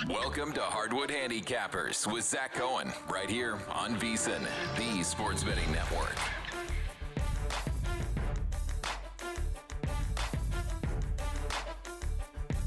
Welcome to Hardwood Handicappers with Zach Cohen, right here on VSiN, the Sports Betting Network.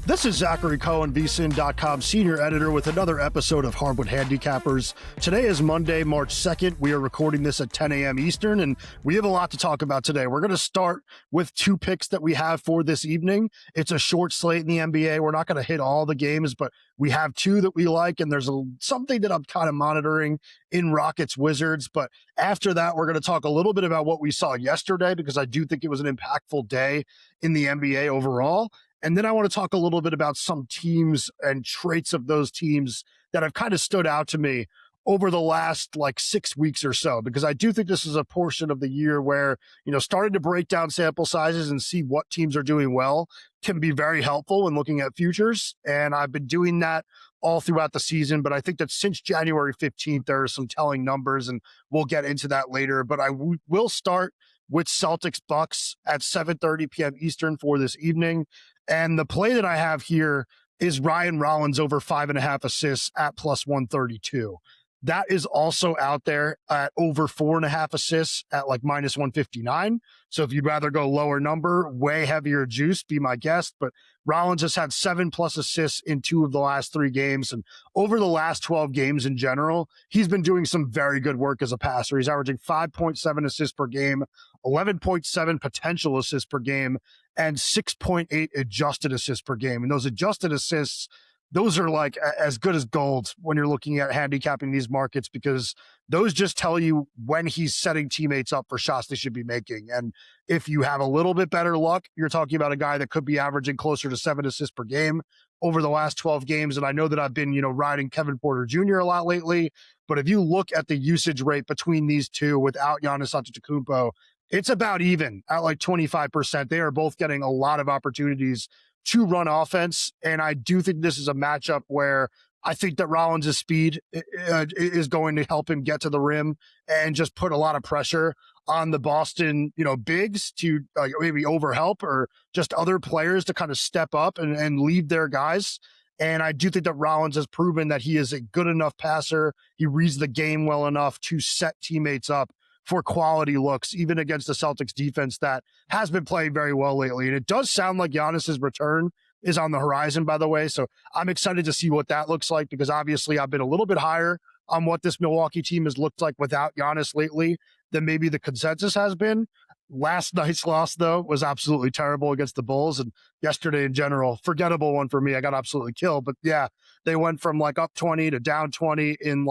This is Zachary Cohen, VSiN.com senior editor with another episode of Hardwood Handicappers. Today is Monday, March 2nd. We are recording this at 10 a.m. Eastern, and we have a lot to talk about today. We're going to start with two picks that we have for this evening. It's a short slate in the NBA. We're not going to hit all the games, but we have two that we like, and there's something that I'm kind of monitoring in Rockets Wizards. But after that, we're going to talk a little bit about what we saw yesterday, because I do think it was an impactful day in the NBA overall. And then I want to talk a little bit about some teams and traits of those teams that have kind of stood out to me over the last 6 weeks or so, because I do think this is a portion of the year where, starting to break down sample sizes and see what teams are doing well can be very helpful when looking at futures. And I've been doing that all throughout the season, but I think that since January 15th, there are some telling numbers, and we'll get into that later. But I will start with Celtics Bucks at 7:30 p.m. Eastern for this evening. And the play that I have here is Ryan Rollins over 5.5 assists at plus 132. That is also out there at over 4.5 assists at minus 159. So if you'd rather go lower number, way heavier juice, be my guest. But Rollins has had 7+ assists in 2 of the last 3 games. And over the last 12 games in general, he's been doing some very good work as a passer. He's averaging 5.7 assists per game, 11.7 potential assists per game, and 6.8 adjusted assists per game. And those adjusted assists, those are as good as gold when you're looking at handicapping these markets, because those just tell you when he's setting teammates up for shots they should be making. And if you have a little bit better luck, you're talking about a guy that could be averaging closer to 7 assists per game over the last 12 games. And I know that I've been, riding Kevin Porter Jr. a lot lately, but if you look at the usage rate between these two without Giannis Antetokounmpo, it's about even at 25%. They are both getting a lot of opportunities to run offense. And I do think this is a matchup where I think that Rollins' speed is going to help him get to the rim and just put a lot of pressure on the Boston, bigs to maybe overhelp, or just other players to kind of step up and lead their guys. And I do think that Rollins has proven that he is a good enough passer. He reads the game well enough to set teammates up for quality looks, even against the Celtics defense that has been playing very well lately. And it does sound like Giannis's return is on the horizon, by the way. So I'm excited to see what that looks like, because obviously I've been a little bit higher on what this Milwaukee team has looked like without Giannis lately than maybe the consensus has been. Last night's loss, though, was absolutely terrible against the Bulls. And yesterday in general, forgettable one for me. I got absolutely killed. But yeah, they went from up 20 to down 20 in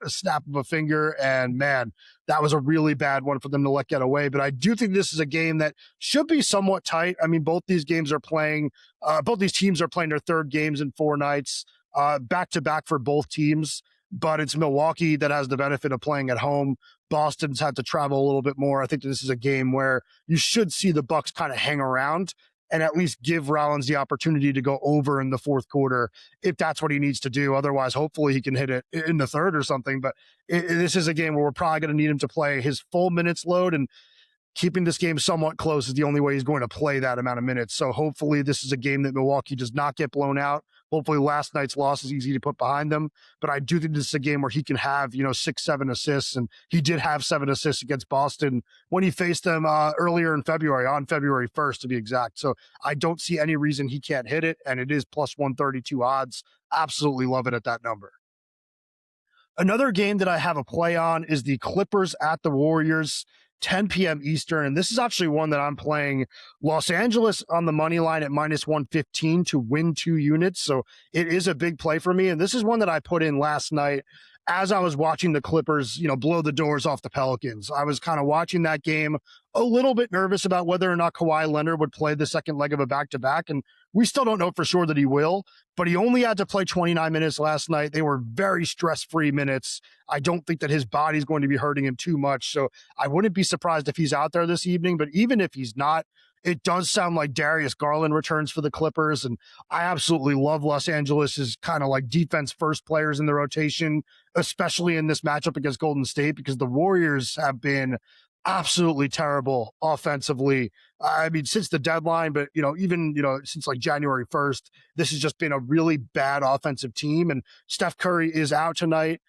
a snap of a finger, and man, that was a really bad one for them to let get away. But I do think this is a game that should be somewhat tight. I mean, both these teams are playing their third games in 4 nights, back to back for both teams. But it's Milwaukee that has the benefit of playing at home. Boston's had to travel a little bit more. I think this is a game where you should see the Bucks kind of hang around and at least give Rollins the opportunity to go over in the fourth quarter if that's what he needs to do. Otherwise, hopefully he can hit it in the third or something. But this is a game where we're probably going to need him to play his full minutes load, and keeping this game somewhat close is the only way he's going to play that amount of minutes. So hopefully this is a game that Milwaukee does not get blown out. Hopefully last night's loss is easy to put behind them. But I do think this is a game where he can have, 6-7 assists. And he did have 7 assists against Boston when he faced them earlier in February, on February 1st to be exact. So I don't see any reason he can't hit it. And it is plus 132 odds. Absolutely love it at that number. Another game that I have a play on is the Clippers at the Warriors, 10 p.m. Eastern. And this is actually one that I'm playing Los Angeles on the money line at minus 115 to win 2 units. So it is a big play for me. And this is one that I put in last night as I was watching the Clippers, blow the doors off the Pelicans. I was kind of watching that game a little bit nervous about whether or not Kawhi Leonard would play the second leg of a back-to-back. And we still don't know for sure that he will, but he only had to play 29 minutes last night. They were very stress-free minutes. I don't think that his body's going to be hurting him too much. So I wouldn't be surprised if he's out there this evening, but even if he's not, it does sound like Darius Garland returns for the Clippers. And I absolutely love Los Angeles's kind of defense first players in the rotation, especially in this matchup against Golden State, because the Warriors have been absolutely terrible offensively. I mean, since the deadline, but, even, since like January 1st, this has just been a really bad offensive team. And Steph Curry is out tonight,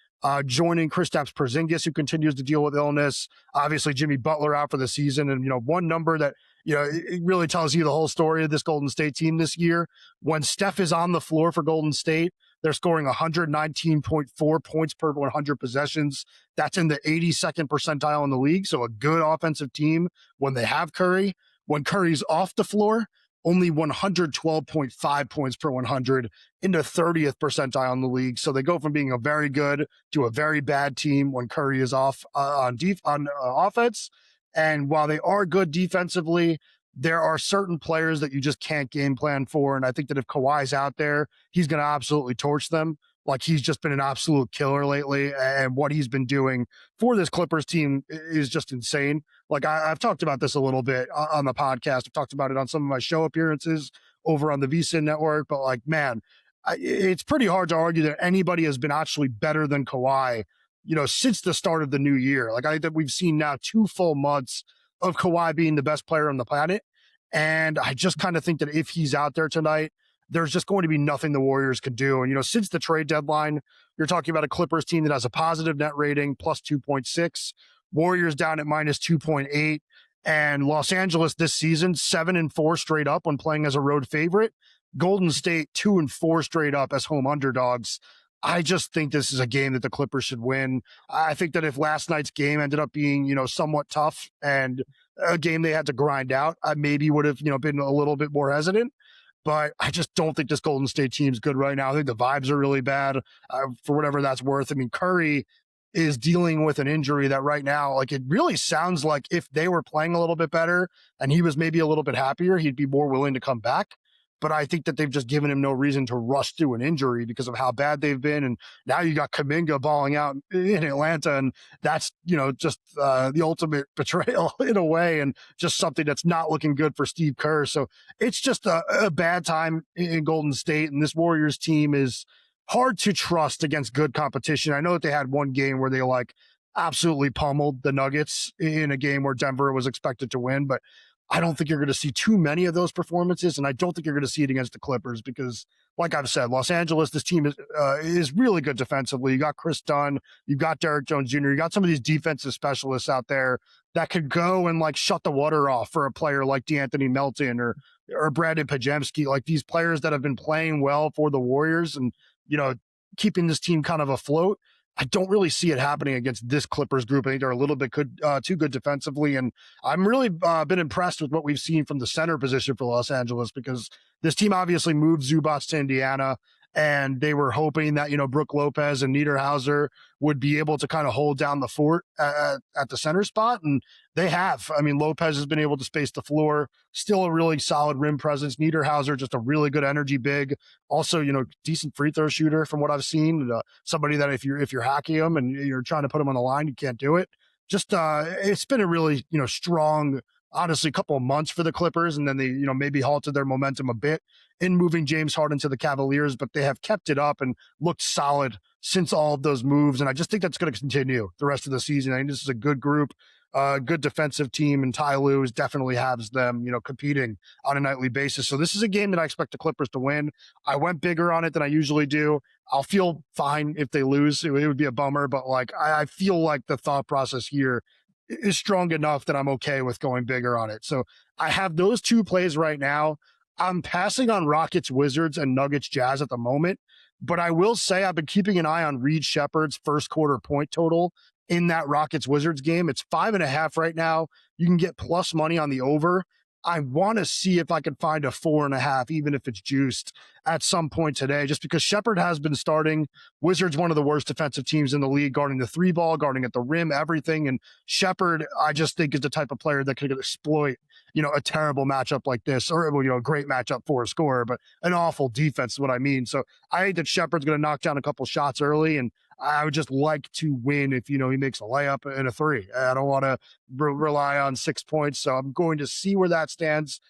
joining Kristaps Porzingis, who continues to deal with illness. Obviously, Jimmy Butler out for the season. And, one number that, it really tells you the whole story of this Golden State team this year. When Steph is on the floor for Golden State, they're scoring 119.4 points per 100 possessions. That's in the 82nd percentile in the league. So a good offensive team when they have Curry. When Curry's off the floor, only 112.5 points per 100 into 30th percentile in the league. So they go from being a very good to a very bad team when Curry is off on offense. And while they are good defensively, there are certain players that you just can't game plan for. And I think that if Kawhi's out there, he's going to absolutely torch them. Like, he's just been an absolute killer lately. And what he's been doing for this Clippers team is just insane. Like, I've talked about this a little bit on the podcast. I've talked about it on some of my show appearances over on the VSiN network. But, like, man, it's pretty hard to argue that anybody has been actually better than Kawhi, since the start of the new year. Like, I think that we've seen now 2 full months of Kawhi being the best player on the planet. And I just kind of think that if he's out there tonight, there's just going to be nothing the Warriors could do. And, since the trade deadline, you're talking about a Clippers team that has a positive net rating, plus 2.6, Warriors down at minus 2.8, and Los Angeles this season, 7-4 straight up when playing as a road favorite. Golden State, 2-4 straight up as home underdogs. I just think this is a game that the Clippers should win. I think that if last night's game ended up being, somewhat tough and a game they had to grind out, I maybe would have, been a little bit more hesitant. But I just don't think this Golden State team's good right now. I think the vibes are really bad, for whatever that's worth. I mean, Curry is dealing with an injury that right now, like, it really sounds like if they were playing a little bit better and he was maybe a little bit happier, he'd be more willing to come back. But I think that they've just given him no reason to rush through an injury because of how bad they've been. And now you got Kuminga balling out in Atlanta, and that's, just the ultimate betrayal in a way, and just something that's not looking good for Steve Kerr. So it's just a bad time in Golden State, and this Warriors team is hard to trust against good competition. I know that they had one game where they absolutely pummeled the Nuggets in a game where Denver was expected to win, but I don't think you're going to see too many of those performances, and I don't think you're going to see it against the Clippers because, like I've said, Los Angeles, this team is really good defensively. You got Chris Dunn, you've got Derek Jones Jr., you got some of these defensive specialists out there that could go and shut the water off for a player like DeAnthony Melton or Brandon Pajemski, like these players that have been playing well for the Warriors and, keeping this team kind of afloat. I don't really see it happening against this Clippers group. I think they're a little bit too good defensively. And I'm really been impressed with what we've seen from the center position for Los Angeles, because this team obviously moved Zubac to Indiana, and they were hoping that, Brook Lopez and Niederhauser would be able to kind of hold down the fort at the center spot. And they have. I mean, Lopez has been able to space the floor, still a really solid rim presence. Niederhauser, just a really good energy big. Also, decent free throw shooter from what I've seen. Somebody that if you're hacking him and you're trying to put him on the line, you can't do it. Just it's been a really, strong, honestly, couple of months for the Clippers, and then they, maybe halted their momentum a bit in moving James Harden to the Cavaliers, but they have kept it up and looked solid since all of those moves. And I just think that's going to continue the rest of the season. I think this is a good group, good defensive team, and Ty Lue definitely has them, competing on a nightly basis. So this is a game that I expect the Clippers to win. I went bigger on it than I usually do. I'll feel fine if they lose. It would be a bummer, but I feel like the thought process here is strong enough that I'm okay with going bigger on it. So I have those 2 plays right now. I'm passing on Rockets, Wizards, and Nuggets, Jazz at the moment, but I will say I've been keeping an eye on Reed Sheppard's first quarter point total in that Rockets Wizards game. It's 5.5 right now. You can get plus money on the over. I want to see if I can find a 4.5, even if it's juiced at some point today, just because Sheppard has been starting. Wizards, one of the worst defensive teams in the league, guarding the 3-ball, guarding at the rim, everything. And Sheppard, I just think, is the type of player that could exploit, a terrible matchup like this, or, a great matchup for a scorer, but an awful defense is what I mean. So I think that Sheppard's going to knock down a couple shots early, and I would just like to win if, he makes a layup and a 3. I don't want to rely on 6 points. So I'm going to see where that stands.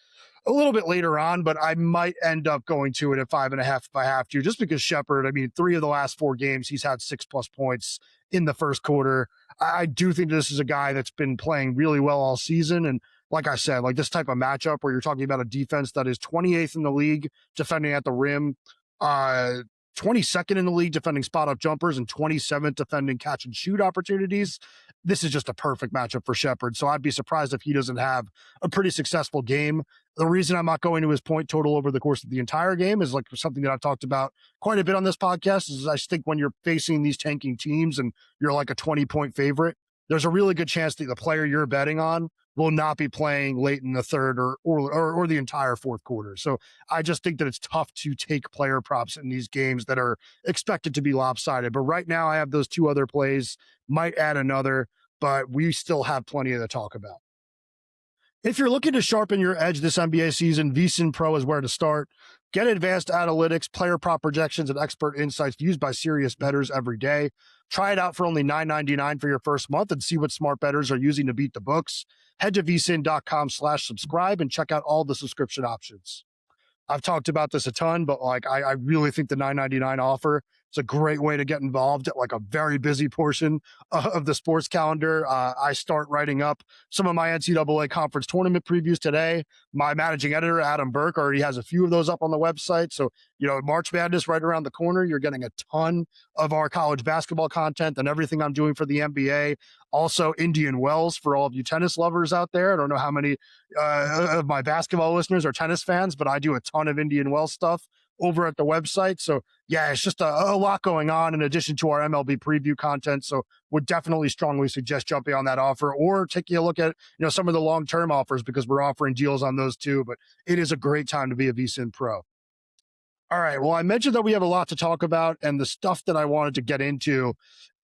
a little bit later on, but I might end up going to it at 5.5 if I have to, just because Sheppard, I mean, 3 of the last 4 games, he's had 6+ points in the first quarter. I do think this is a guy that's been playing really well all season. And like I said, like this type of matchup where you're talking about a defense that is 28th in the league defending at the rim, 22nd in the league defending spot up jumpers, and 27th defending catch and shoot opportunities. This is just a perfect matchup for Sheppard. So I'd be surprised if he doesn't have a pretty successful game. The reason I'm not going to his point total over the course of the entire game is like something that I've talked about quite a bit on this podcast is I think when you're facing these tanking teams and you're like a 20-point favorite, there's a really good chance that the player you're betting on will not be playing late in the third or the entire fourth quarter. So I just think that it's tough to take player props in these games that are expected to be lopsided. But right now I have those 2 other plays, might add another, but we still have plenty to talk about. If you're looking to sharpen your edge this NBA season, VSiN Pro is where to start. Get advanced analytics, player prop projections, and expert insights used by serious bettors every day. Try it out for only $9.99 for your first month and see what smart bettors are using to beat the books. Head to vsin.com/subscribe and check out all the subscription options. I've talked about this a ton, but like I really think the $9.99 offer is a great way to get involved at like a very busy portion of the sports calendar. I start writing up some of my NCAA conference tournament previews today. My managing editor, Adam Burke, already has a few of those up on the website. So, you know, March Madness right around the corner. You're getting a ton of our college basketball content and everything I'm doing for the NBA. Also, Indian Wells for all of you tennis lovers out there. I don't know how many of my basketball listeners are tennis fans, but I do a ton of Indian Wells stuff over at the website. So yeah, it's just a lot going on in addition to our MLB preview content. So would definitely strongly suggest jumping on that offer or taking a look at, you know, some of the long-term offers because we're offering deals on those too, but it is a great time to be a VSiN Pro. All right. Well, I mentioned that we have a lot to talk about and the stuff that I wanted to get into.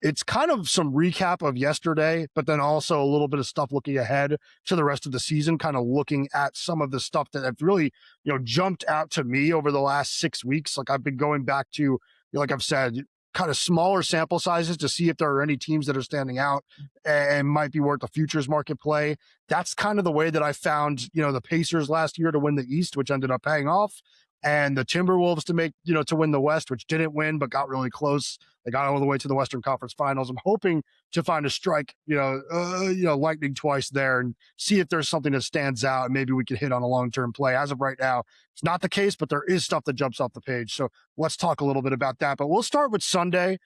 It's kind of some recap of yesterday, but then also a little bit of stuff looking ahead to the rest of the season, kind of looking at some of the stuff that have really, you know, jumped out to me over the last 6 weeks. Like I've been going back to, like I've said, kind of smaller sample sizes to see if there are any teams that are standing out and might be worth a futures market play. That's kind of the way that I found, you know, the Pacers last year to win the East, which ended up paying off, and the Timberwolves to make, you know, to win the West, which didn't win, but got really close. They got all the way to the Western Conference Finals. I'm hoping to find a strike, lightning twice there and see if there's something that stands out and maybe we could hit on a long-term play. As of right now, it's not the case, but there is stuff that jumps off the page. So let's talk a little bit about that. But we'll start with Sunday.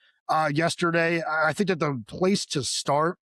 Yesterday, I think that the place to start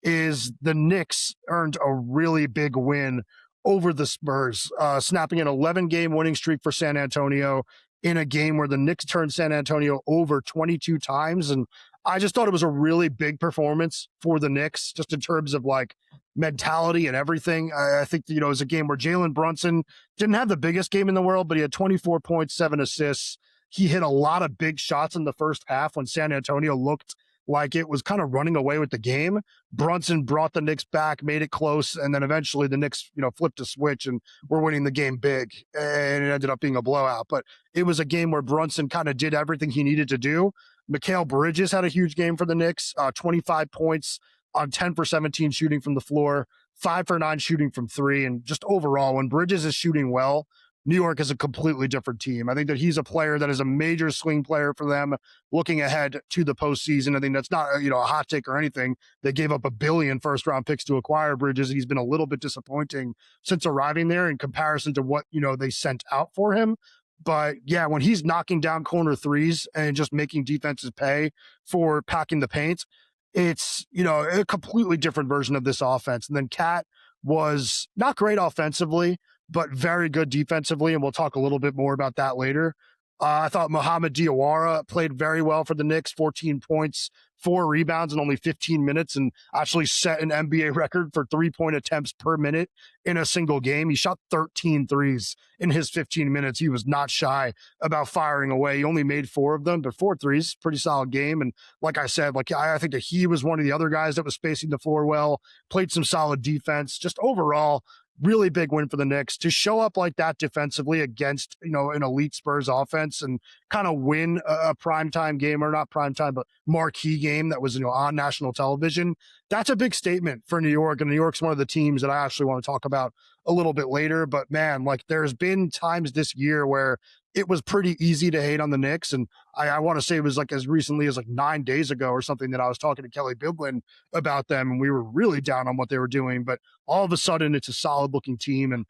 is the Knicks earned a really big win over the Spurs, snapping an 11-game winning streak for San Antonio in a game where the Knicks turned San Antonio over 22 times. And I just thought it was a really big performance for the Knicks, just in terms of like mentality and everything. I think, you know, it was a game where Jalen Brunson didn't have the biggest game in the world, but he had 24 points, 7 assists. He hit a lot of big shots in the first half when San Antonio looked like it was kind of running away with the game. Brunson brought the Knicks back, made it close, and then eventually the Knicks, you know, flipped a switch and were winning the game big, and it ended up being a blowout. But it was a game where Brunson kind of did everything he needed to do. Mikal Bridges had a huge game for the Knicks, 25 points on 10 for 17 shooting from the floor, 5 for 9 shooting from 3, and just overall, when Bridges is shooting well, New York is a completely different team. I think that he's a player that is a major swing player for them looking ahead to the postseason. I think that's not, you know, a hot take or anything. They gave up $1 billion first-round picks to acquire Bridges. He's been a little bit disappointing since arriving there in comparison to what, you know, they sent out for him. But yeah, when he's knocking down corner threes and just making defenses pay for packing the paint, it's, you know, a completely different version of this offense. And then Cat was not great offensively, but very good defensively, and we'll talk a little bit more about that later. I thought Mohamed Diawara played very well for the Knicks, 14 points, 4 rebounds in only 15 minutes, and actually set an NBA record for 3-point attempts per minute in a single game. He shot 13 threes in his 15 minutes. He was not shy about firing away. He only made 4 of them, but 4 threes, pretty solid game. And like I said, like I think that he was one of the other guys that was spacing the floor well, played some solid defense. Just overall, really big win for the Knicks to show up like that defensively against, you know, an elite Spurs offense and kind of win a primetime game, or not primetime, but marquee game that was, you know, on national television. That's a big statement for New York. And New York's one of the teams that I actually want to talk about a little bit later. But man, like there's been times this year where it was pretty easy to hate on the Knicks. And I want to say it was like as recently as like 9 days ago or something that I was talking to Kelly Biblin about them, and we were really down on what they were doing. But all of a sudden it's a solid looking team, and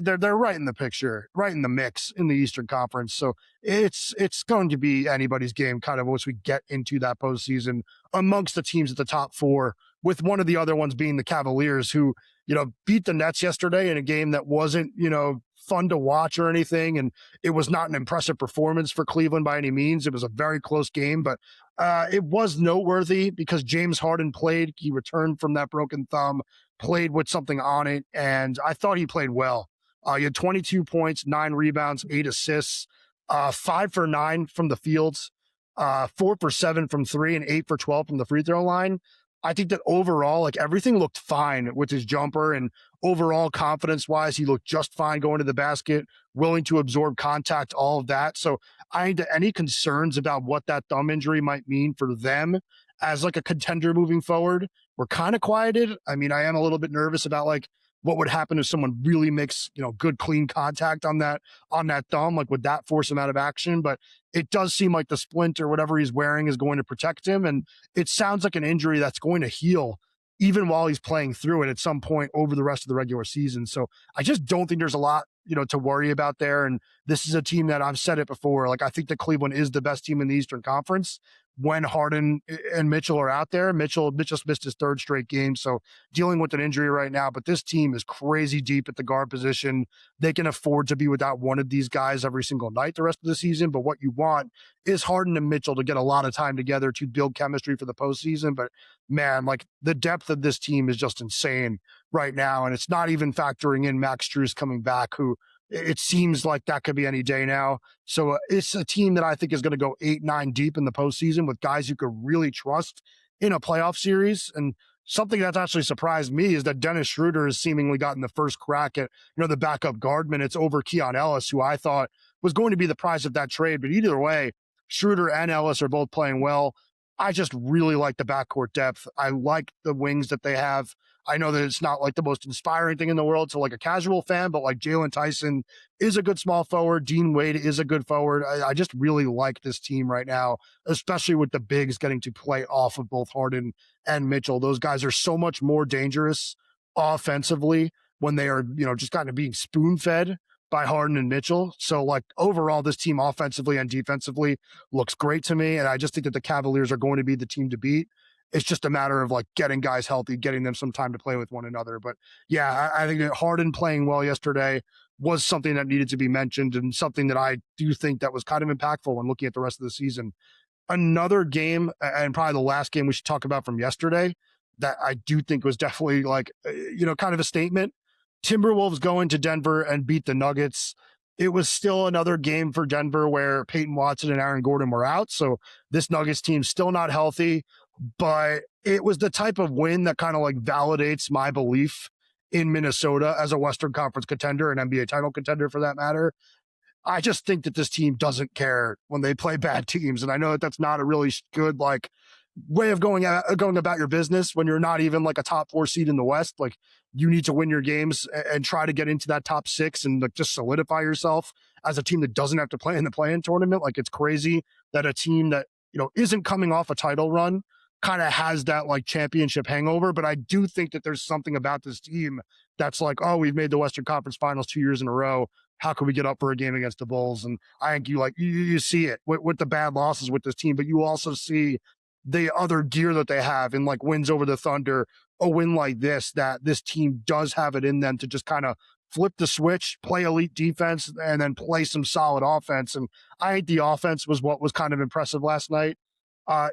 they're right in the picture, right in the mix in the Eastern Conference. So it's going to be anybody's game kind of once we get into that postseason amongst the teams at the top four, with one of the other ones being the Cavaliers, who, beat the Nets yesterday in a game that wasn't, fun to watch or anything. And it was not an impressive performance for Cleveland by any means. It was a very close game, but it was noteworthy because James Harden played. He returned from that broken thumb, played with something on it, and I thought he played well. He had 22 points, 9 rebounds, 8 assists, 5 for 9 from the fields, 4 for 7 from 3, and 8 for 12 from the free throw line. I think that overall, like everything looked fine with his jumper, and overall confidence-wise, he looked just fine going to the basket, willing to absorb contact, all of that. So I think that any concerns about what that thumb injury might mean for them as like a contender moving forward were kind of quieted. I mean, I am a little bit nervous about like what would happen if someone really makes, good clean contact on that thumb, like would that force him out of action? But it does seem like the splint or whatever he's wearing is going to protect him. And it sounds like an injury that's going to heal even while he's playing through it at some point over the rest of the regular season. So I just don't think there's a lot, to worry about there. And this is a team that I've said it before. Like I think that Cleveland is the best team in the Eastern Conference when Harden and Mitchell are out there. Mitchell just missed his 3rd straight game, so dealing with an injury right now. But this team is crazy deep at the guard position. They can afford to be without one of these guys every single night the rest of the season. But what you want is Harden and Mitchell to get a lot of time together to build chemistry for the postseason. But man, like the depth of this team is just insane right now. And it's not even factoring in Max Strus coming back, who it seems like that could be any day now. So it's a team that I think is going to go 8-9 deep in the postseason with guys you could really trust in a playoff series. And something that's actually surprised me is that Dennis Schroeder has seemingly gotten the first crack at, the backup guard minutes over Keon Ellis, who I thought was going to be the prize of that trade. But either way, Schroeder and Ellis are both playing well. I just really like the backcourt depth. I like the wings that they have. I know that it's not like the most inspiring thing in the world to like a casual fan, but like Jalen Tyson is a good small forward. Dean Wade is a good forward. I just really like this team right now, especially with the bigs getting to play off of both Harden and Mitchell. Those guys are so much more dangerous offensively when they are, just kind of being spoon-fed by Harden and Mitchell. So like overall, this team offensively and defensively looks great to me. And I just think that the Cavaliers are going to be the team to beat. It's just a matter of like getting guys healthy, getting them some time to play with one another. But yeah, I think that Harden playing well yesterday was something that needed to be mentioned, and something that I do think that was kind of impactful when looking at the rest of the season. Another game, and probably the last game we should talk about from yesterday, that I do think was definitely like, kind of a statement. Timberwolves go into Denver and beat the Nuggets. It was still another game for Denver where Peyton Watson and Aaron Gordon were out. So this Nuggets team still not healthy, but it was the type of win that kind of like validates my belief in Minnesota as a Western Conference contender, an NBA title contender for that matter. I just think that this team doesn't care when they play bad teams. And I know that that's not a really good like way of going about your business when you're not even like a top 4 seed in the West. Like you need to win your games and try to get into that top 6 and like just solidify yourself as a team that doesn't have to play in the play-in tournament. Like it's crazy that a team that, isn't coming off a title run kind of has that like championship hangover. But I do think that there's something about this team that's like, oh, we've made the Western Conference Finals 2 years in a row. How can we get up for a game against the Bulls? And I think you see it with the bad losses with this team, but you also see the other gear that they have in like wins over the Thunder, a win like this, that this team does have it in them to just kind of flip the switch, play elite defense, and then play some solid offense. And I think the offense was what was kind of impressive last night.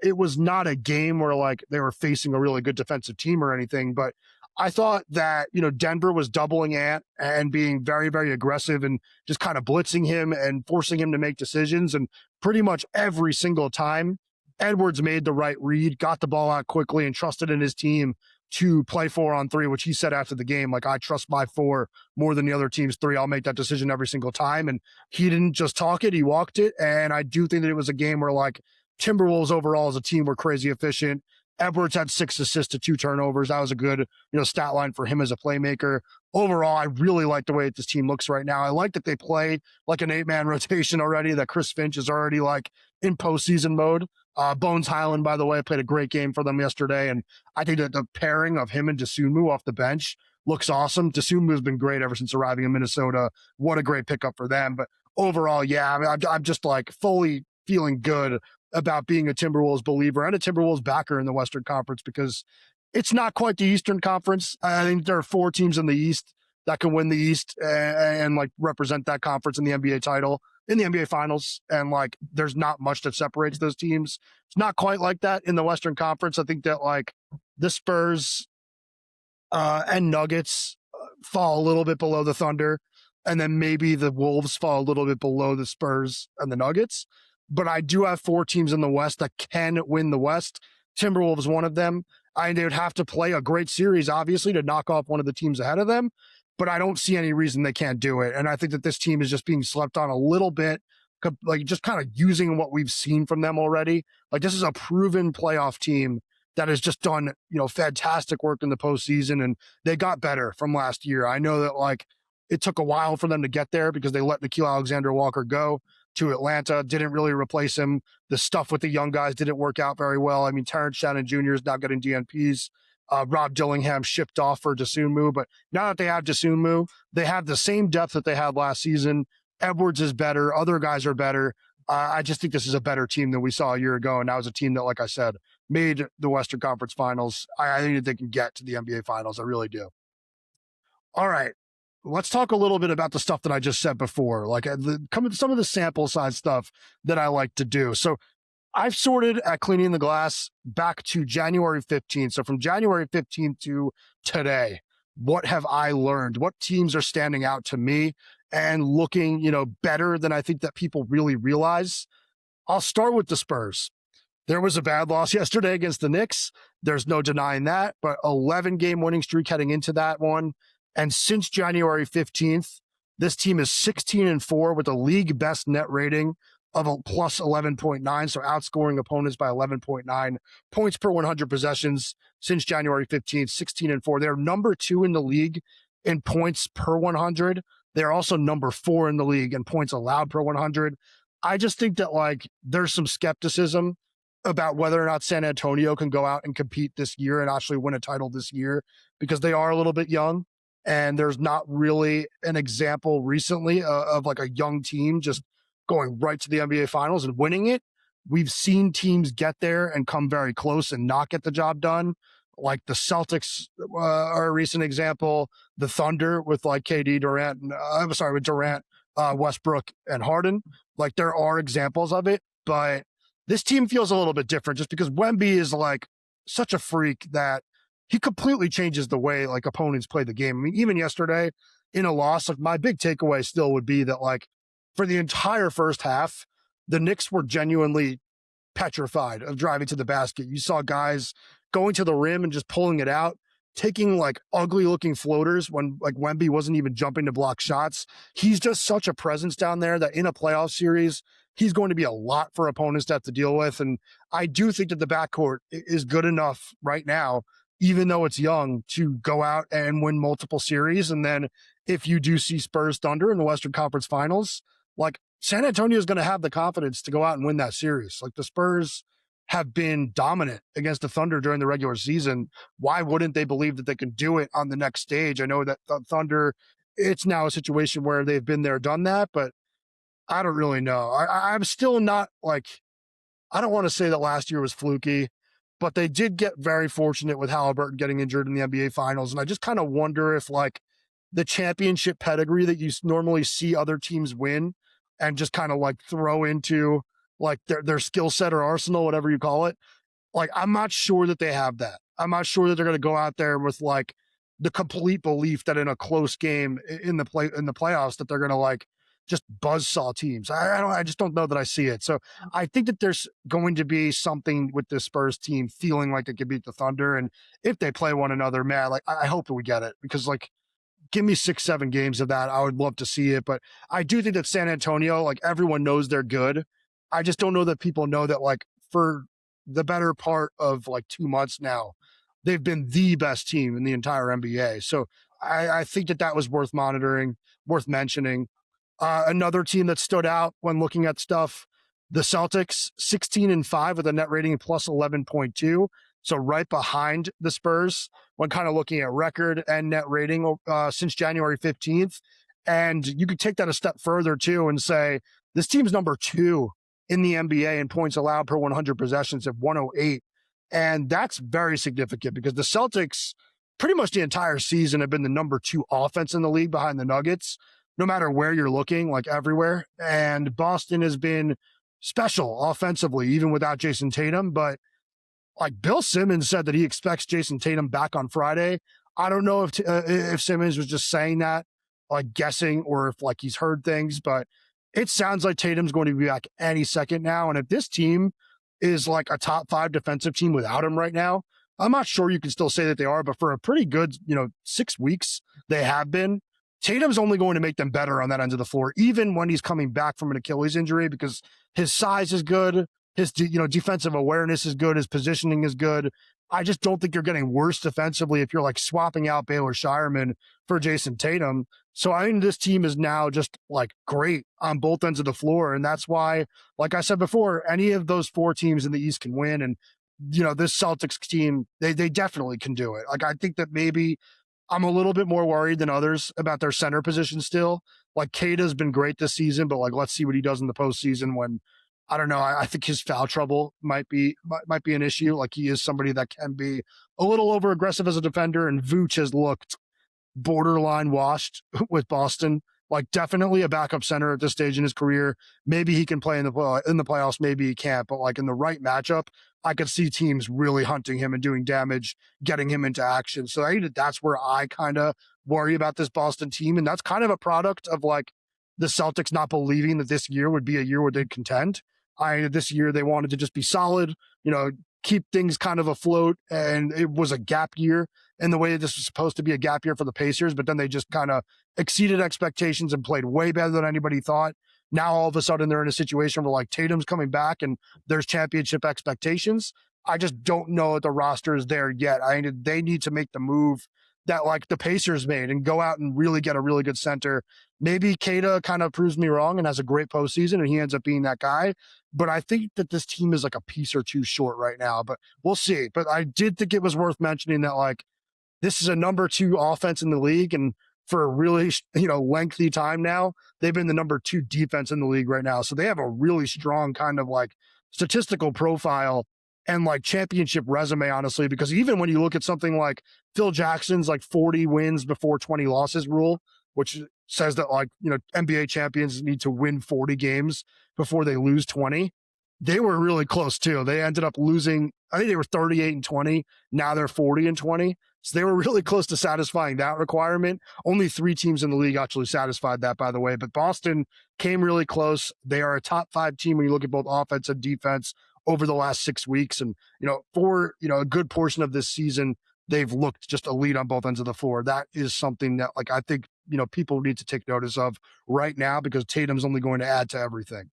It was not a game where like they were facing a really good defensive team or anything, but I thought that, Denver was doubling Ant and being very, very aggressive and just kind of blitzing him and forcing him to make decisions. And pretty much every single time, Edwards made the right read, got the ball out quickly, and trusted in his team to play 4-on-3, which he said after the game, like, I trust my 4 more than the other team's 3. I'll make that decision every single time. And he didn't just talk it, he walked it. And I do think that it was a game where, like, Timberwolves overall as a team were crazy efficient. Edwards had 6 assists to 2 turnovers. That was a good, stat line for him as a playmaker. overall, I really like the way that this team looks right now. I like that they play like an 8-man rotation already, that Chris Finch is already like in postseason mode. Bones Highland, by the way, played a great game for them yesterday. And I think that the pairing of him and Dosunmu off the bench looks awesome. Dosunmu has been great ever since arriving in Minnesota. What a great pickup for them. But overall, yeah, I mean, I'm just like fully feeling good about being a Timberwolves believer and a Timberwolves backer in the Western Conference, because it's not quite the Eastern Conference. I think there are 4 teams in the East that can win the East and like represent that conference in the NBA title, in the NBA Finals. And like, there's not much that separates those teams. It's not quite like that in the Western Conference. I think that like the Spurs and Nuggets fall a little bit below the Thunder, and then maybe the Wolves fall a little bit below the Spurs and the Nuggets. But I do have 4 teams in the West that can win the West. Timberwolves, one of them. They would have to play a great series, obviously, to knock off one of the teams ahead of them. But I don't see any reason they can't do it. And I think that this team is just being slept on a little bit, like just kind of using what we've seen from them already. Like, this is a proven playoff team that has just done, fantastic work in the postseason, and they got better from last year. I know that like it took a while for them to get there because they let Nickeil Alexander-Walker go to Atlanta, didn't really replace him. The stuff with the young guys didn't work out very well. I mean, Terrence Shannon Jr. is now getting DNPs. Rob Dillingham shipped off for Dosunmu, but now that they have Dosunmu, they have the same depth that they had last season. Edwards is better. Other guys are better. I just think this is a better team than we saw a year ago, and that was a team that, like I said, made the Western Conference Finals. I think that they can get to the NBA Finals. I really do. All right. Let's talk a little bit about the stuff that I just said before, like some of the sample size stuff that I like to do. So I've sorted at Cleaning the Glass back to January 15th. So from January 15th to today, what have I learned? What teams are standing out to me and looking, better than I think that people really realize? I'll start with the Spurs. There was a bad loss yesterday against the Knicks. There's no denying that, but 11-game winning streak heading into that one. And since January 15th, this team is 16-4 with a league best net rating of a plus 11.9. So outscoring opponents by 11.9 points per 100 possessions since January 15th, 16-4. They're number 2 in the league in points per 100. They're also number 4 in the league in points allowed per 100. I just think that like there's some skepticism about whether or not San Antonio can go out and compete this year and actually win a title this year, because they are a little bit young. And there's not really an example recently of like a young team just going right to the NBA Finals and winning it. We've seen teams get there and come very close and not get the job done. Like the Celtics are a recent example. The Thunder with like KD Durant, with Durant, Westbrook, and Harden. Like there are examples of it, but this team feels a little bit different just because Wemby is like such a freak that he completely changes the way like opponents play the game. I mean, even yesterday in a loss, like my big takeaway still would be that like for the entire first half, the Knicks were genuinely petrified of driving to the basket. You saw guys going to the rim and just pulling it out, taking like ugly looking floaters when like Wemby wasn't even jumping to block shots. He's just such a presence down there that in a playoff series, he's going to be a lot for opponents to have to deal with. And I do think that the backcourt is good enough right now, even though it's young, to go out and win multiple series. And then if you do see Spurs Thunder in the Western Conference Finals, like San Antonio is going to have the confidence to go out and win that series. Like the Spurs have been dominant against the Thunder during the regular season. Why wouldn't they believe that they can do it on the next stage? I know that the Thunder, it's now a situation where they've been there, done that, but I don't really know. I'm still not like, I don't want to say that last year was fluky, but they did get very fortunate with Halliburton getting injured in the NBA Finals. And I just kind of wonder if like the championship pedigree that you normally see other teams win and just kind of like throw into like their skill set or arsenal, whatever you call it. Like, I'm not sure that they have that. I'm not sure that they're going to go out there with like the complete belief that in a close game in the playoffs that they're going to like just buzzsaw teams. I just don't know that I see it. So I think that there's going to be something with this Spurs team feeling like they could beat the Thunder. And if they play one another, man, like I hope that we get it, because like, give me 6-7 games of that. I would love to see it. But I do think that San Antonio, like everyone knows they're good. I just don't know that people know that like for the better part of like 2 months now, they've been the best team in the entire NBA. So I think that was worth monitoring, worth mentioning. Another team that stood out when looking at stuff, the Celtics, 16-5 with a net rating plus 11.2. So right behind the Spurs when kind of looking at record and net rating since January 15th. And you could take that a step further too and say this team's number 2 in the NBA in points allowed per 100 possessions at 108. And that's very significant because the Celtics pretty much the entire season have been the number 2 offense in the league behind the Nuggets, no matter where you're looking, like everywhere. And Boston has been special offensively, even without Jason Tatum. But like Bill Simmons said that he expects Jason Tatum back on Friday. I don't know if Simmons was just saying that, like guessing, or if like he's heard things, but it sounds like Tatum's going to be back any second now. And if this team is like a top 5 defensive team without him right now, I'm not sure you can still say that they are, but for a pretty good, 6 weeks, they have been. Tatum's only going to make them better on that end of the floor, even when he's coming back from an Achilles injury, because his size is good. His, defensive awareness is good. His positioning is good. I just don't think you're getting worse defensively if you're like swapping out Baylor Shireman for Jason Tatum. So I think this team is now just like great on both ends of the floor. And that's why, like I said before, any of those 4 teams in the East can win. And, this Celtics team, they definitely can do it. Like, I think that maybe I'm a little bit more worried than others about their center position still. Like, Kata's been great this season, but like, let's see what he does in the postseason when, I don't know, I think his foul trouble might be an issue. Like, he is somebody that can be a little over aggressive as a defender, and Vooch has looked borderline washed with Boston. Like, definitely a backup center at this stage in his career. Maybe he can play in the playoffs, maybe he can't, but like in the right matchup, I could see teams really hunting him and doing damage, getting him into action. So I think that's where I kind of worry about this Boston team. And that's kind of a product of like the Celtics not believing that this year would be a year where they'd contend. This year they wanted to just be solid, keep things kind of afloat. And it was a gap year in the way that this was supposed to be a gap year for the Pacers, but then they just kind of exceeded expectations and played way better than anybody thought. Now, all of a sudden, they're in a situation where like Tatum's coming back and there's championship expectations. I just don't know that the roster is there yet. They need to make the move that like the Pacers made and go out and really get a really good center. Maybe Kata kind of proves me wrong and has a great postseason and he ends up being that guy. But I think that this team is like a piece or two short right now, but we'll see. But I did think it was worth mentioning that like this is a number 2 offense in the league. And for a really, lengthy time now, they've been the number 2 defense in the league right now. So they have a really strong kind of like statistical profile and like championship resume, honestly, because even when you look at something like Phil Jackson's like 40 wins before 20 losses rule, which says that like, NBA champions need to win 40 games before they lose 20. They were really close too. They ended up losing, I think they were 38-20. Now they're 40-20. So they were really close to satisfying that requirement. Only 3 teams in the league actually satisfied that, by the way. But Boston came really close. They are a top 5 team when you look at both offense and defense over the last 6 weeks. And, for, a good portion of this season, they've looked just elite on both ends of the floor. That is something that, like, I think, people need to take notice of right now because Tatum's only going to add to everything.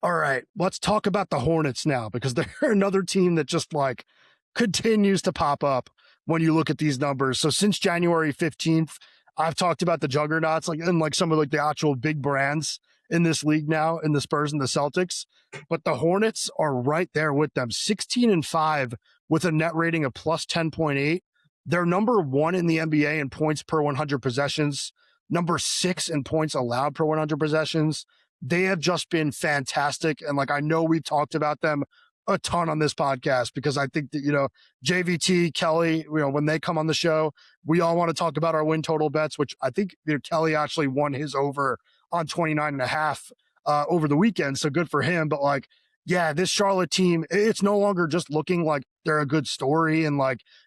All right, let's talk about the Hornets now because they're another team that just, like, continues to pop up when you look at these numbers. So since January 15th, I've talked about the juggernauts, and some of like the actual big brands in this league now, in the Spurs and the Celtics, but the Hornets are right there with them, 16-5 with a net rating of plus 10.8. They're number 1 in the NBA in points per 100 possessions, number 6 in points allowed per 100 possessions. They have just been fantastic. And I know we've talked about them a ton on this podcast because I think that, JVT, Kelly, when they come on the show, we all want to talk about our win total bets, which I think Kelly actually won his over on 29.5 over the weekend. So good for him. But this Charlotte team, it's no longer just looking like they're a good story and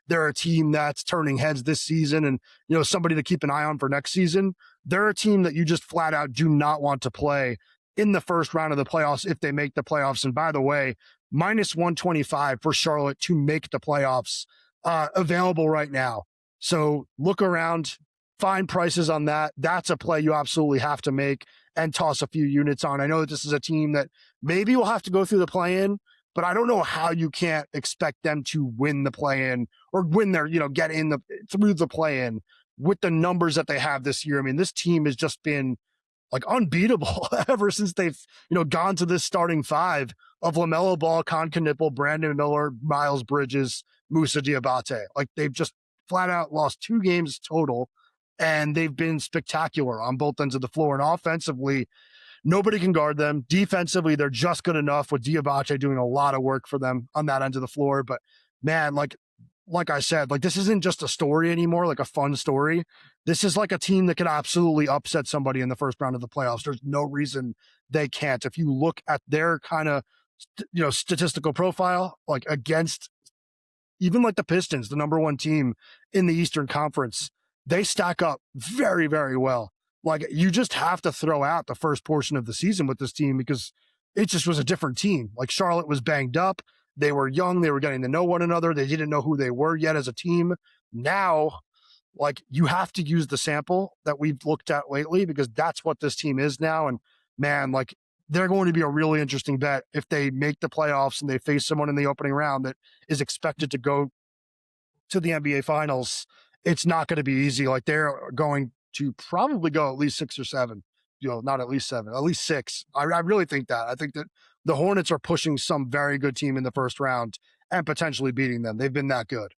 they're a team that's turning heads this season and, somebody to keep an eye on for next season. They're a team that you just flat out do not want to play in the first round of the playoffs if they make the playoffs. And by the way, minus 125 for Charlotte to make the playoffs available right now. So look around, find prices on that. That's a play you absolutely have to make and toss a few units on. I know that this is a team that maybe will have to go through the play-in, but I don't know how you can't expect them to win the play-in or win their, get in through the play-in with the numbers that they have this year. I mean, this team has just been like unbeatable ever since they've, gone to this starting five of LaMelo Ball, Con Knipple, Brandon Miller, Miles Bridges, Moussa Diabate. Like they've just flat out lost 2 games total, and they've been spectacular on both ends of the floor. And offensively, nobody can guard them. Defensively, they're just good enough with Diabate doing a lot of work for them on that end of the floor. But man, like I said, like this isn't just a story anymore, like a fun story. This is like a team that can absolutely upset somebody in the first round of the playoffs. There's no reason they can't. If you look at their kind of, statistical profile, like against even like the Pistons, the number 1 team in the Eastern Conference, they stack up very, very well. Like you just have to throw out the first portion of the season with this team because it just was a different team. Like Charlotte was banged up. They were young. They were getting to know one another. They didn't know who they were yet as a team. Now, like you have to use the sample that we've looked at lately because that's what this team is now. And man, like they're going to be a really interesting bet if they make the playoffs and they face someone in the opening round that is expected to go to the NBA Finals. It's not going to be easy. Like they're going to probably go at least 6 or 7, not at least 7, at least 6. I really think that. I think that the Hornets are pushing some very good team in the first round and potentially beating them. They've been that good.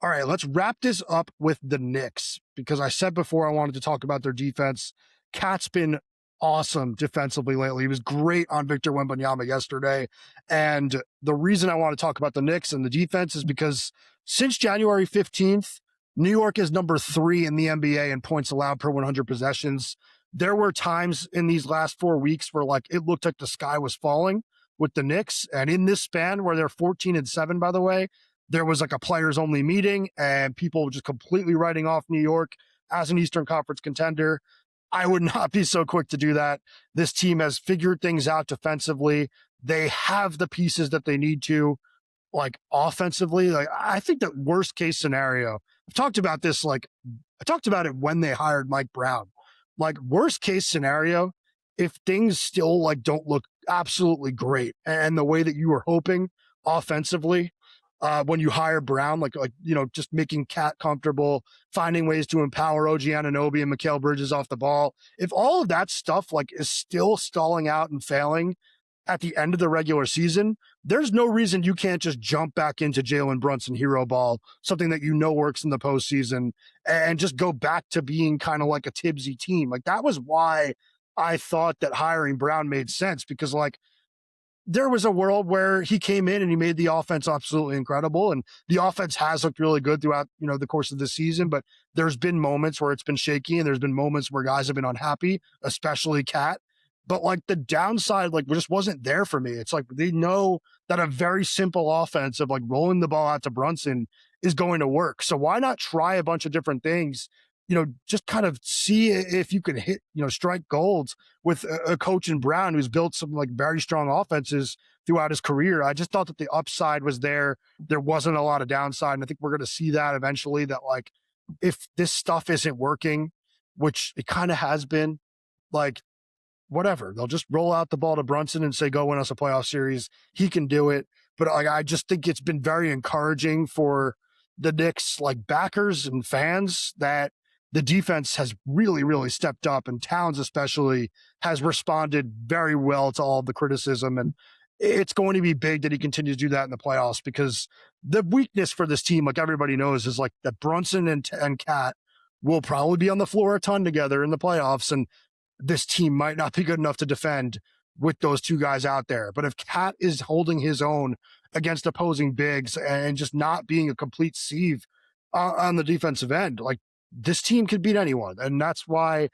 All right, let's wrap this up with the Knicks because I said before I wanted to talk about their defense. Cat's been awesome defensively lately. He was great on Victor Wembanyama yesterday. And the reason I want to talk about the Knicks and the defense is because since January 15th, New York is number 3 in the NBA in points allowed per 100 possessions. There were times in these last 4 weeks where like it looked like the sky was falling with the Knicks. And in this span where they're 14-7, by the way, there was like a players only meeting and people just completely writing off New York as an Eastern Conference contender. I would not be so quick to do that. This team has figured things out defensively. They have the pieces that they need to, like offensively. Like I think that worst case scenario, I've talked about this, like I talked about it when they hired Mike Brown. Like worst case scenario, if things still like don't look absolutely great and the way that you were hoping offensively, when you hire Brown, just making Cat comfortable, finding ways to empower OG Anunoby and Mikal Bridges off the ball. If all of that stuff like is still stalling out and failing at the end of the regular season, there's no reason you can't just jump back into Jalen Brunson hero ball, something that works in the postseason, and just go back to being kind of like a Tibbsy team. Like that was why I thought that hiring Brown made sense because like there was a world where he came in and he made the offense absolutely incredible. And the offense has looked really good throughout, the course of the season, but there's been moments where it's been shaky and there's been moments where guys have been unhappy, especially Cat. But like the downside, like just wasn't there for me. It's like, they know that a very simple offense of like rolling the ball out to Brunson is going to work. So why not try a bunch of different things? Just kind of see if you can hit, strike gold with a coach in Brown who's built some like very strong offenses throughout his career. I just thought that the upside was there. There wasn't a lot of downside. And I think we're going to see that eventually, that like, if this stuff isn't working, which it kind of has been, like, whatever, they'll just roll out the ball to Brunson and say, go win us a playoff series. He can do it. But like, I just think it's been very encouraging for the Knicks, like backers and fans, that the defense has really, really stepped up, and Towns especially has responded very well to all of the criticism. And it's going to be big that he continues to do that in the playoffs, because the weakness for this team, like everybody knows, is like that Brunson and Cat will probably be on the floor a ton together in the playoffs. And this team might not be good enough to defend with those two guys out there. But if Cat is holding his own against opposing bigs and just not being a complete sieve on the defensive end, like, this team could beat anyone. And that's why,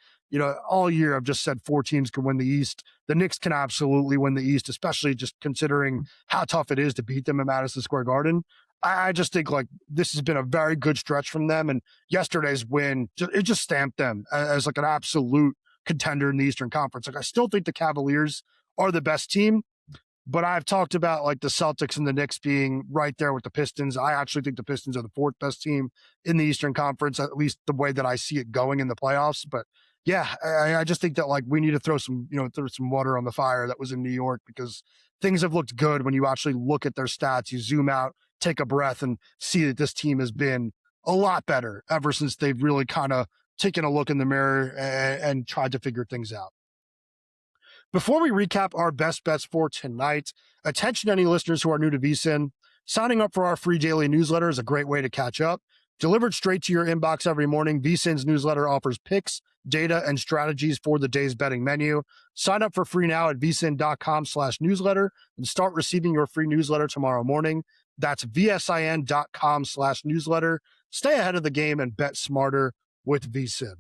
all year I've just said 4 teams can win the East. The Knicks can absolutely win the East, especially just considering how tough it is to beat them at Madison Square Garden. I just think like this has been a very good stretch from them. And yesterday's win, it just stamped them as like an absolute contender in the Eastern Conference. Like, I still think the Cavaliers are the best team, but I've talked about like the Celtics and the Knicks being right there with the Pistons. I actually think the Pistons are the 4th best team in the Eastern Conference, at least the way that I see it going in the playoffs. But Yeah, I just think that like we need to throw some water on the fire that was in New York, because things have looked good when you actually look at their stats. You zoom out, take a breath, and see that this team has been a lot better ever since they've really kind of taken a look in the mirror and tried to figure things out. Before we recap our best bets for tonight, attention any listeners who are new to VSiN, signing up for our free daily newsletter is a great way to catch up. Delivered straight to your inbox every morning, VSiN's newsletter offers picks, data, and strategies for the day's betting menu. Sign up for free now at vsin.com/newsletter and start receiving your free newsletter tomorrow morning. That's vsin.com/newsletter. Stay ahead of the game and bet smarter with VSiN.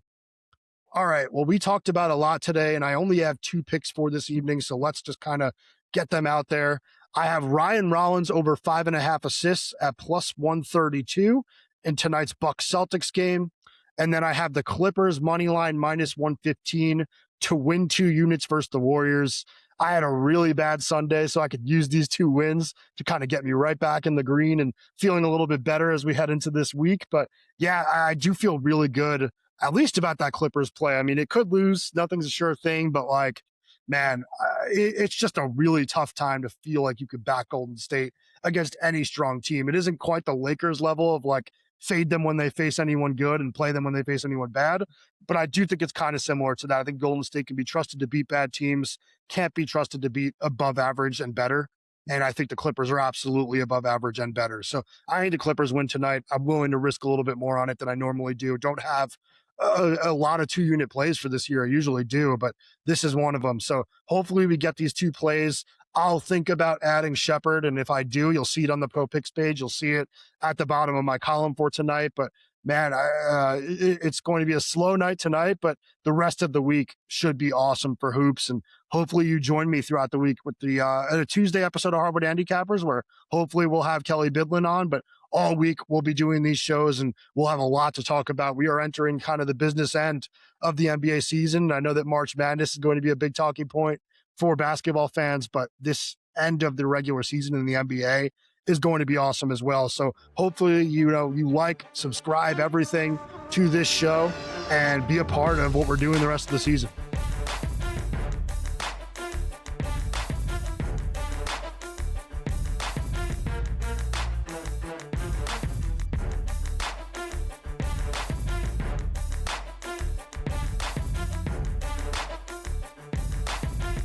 All right, well, we talked about a lot today, and I only have 2 picks for this evening, so let's just kind of get them out there. I have Ryan Rollins over 5.5 assists at plus 132 in tonight's Bucks Celtics game. And then I have the Clippers money line minus 115 to win 2 units versus the Warriors. I had a really bad Sunday, so I could use these 2 wins to kind of get me right back in the green and feeling a little bit better as we head into this week. But yeah, I do feel really good, at least about that Clippers play. I mean, it could lose. Nothing's a sure thing, but like, man, it's just a really tough time to feel like you could back Golden State against any strong team. It isn't quite the Lakers level of like fade them when they face anyone good and play them when they face anyone bad. But I do think it's kind of similar to that. I think Golden State can be trusted to beat bad teams, can't be trusted to beat above average and better. And I think the Clippers are absolutely above average and better. So I think the Clippers win tonight. I'm willing to risk a little bit more on it than I normally do. Don't have a lot of 2-unit plays for this year. I usually do, but this is one of them. So hopefully we get these 2 plays. I'll think about adding Sheppard, and if I do, you'll see it on the Pro Picks page. You'll see it at the bottom of my column for tonight. But man, it's going to be a slow night tonight, but the rest of the week should be awesome for hoops. And hopefully you join me throughout the week with the Tuesday episode of Hardwood Handicappers, where hopefully we'll have Kelly Bidlin on. But all week we'll be doing these shows, and we'll have a lot to talk about. We are entering kind of the business end of the NBA season. I know that March Madness is going to be a big talking point for basketball fans, but this end of the regular season in the NBA is going to be awesome as well. So hopefully, you like, subscribe, everything to this show and be a part of what we're doing the rest of the season.